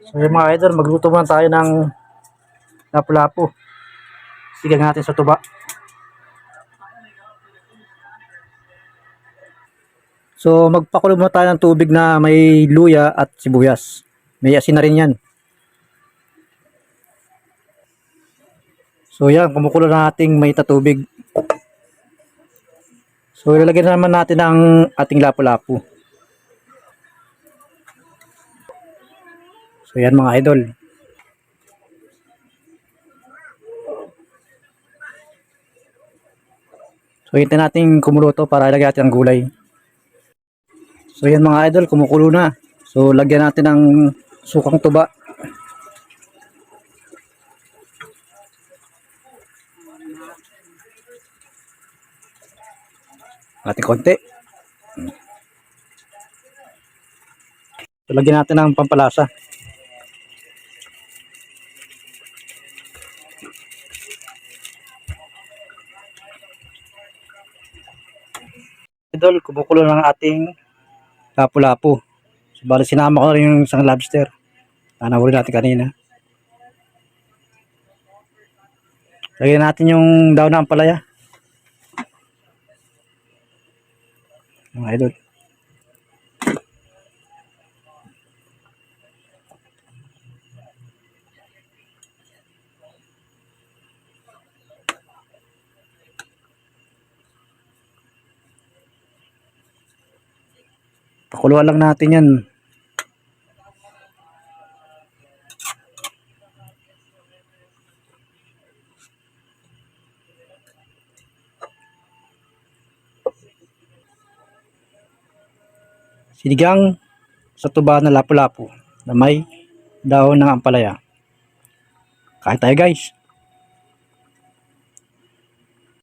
So yung mga idol, magluto muna tayo ng lapu-lapu. Sigang natin sa tuba. So magpakulo muna tayo ng tubig na may luya at sibuyas. May asin na rin yan. So yan, kumukulo na ating may tubig. So ilalagay na naman natin ang ating lapu-lapu. So yan mga idol. So hintayin natin kumulo to para ilagay natin ang gulay. So yan mga idol, kumukulo na. So lagyan natin ng sukang tuba. Ating konti. So lagyan natin ng pampalasa. Idol, kumukulo ng ating lapu-lapu. So, bali sinama ko rin yung isang lobster. Nahuli natin kanina. Lagyan natin yung daon ng ampalaya. Mga idol. Pakuluan lang natin yan. Sinigang sa tuba na lapu-lapu na may daon ng ampalaya. Kain tayo guys.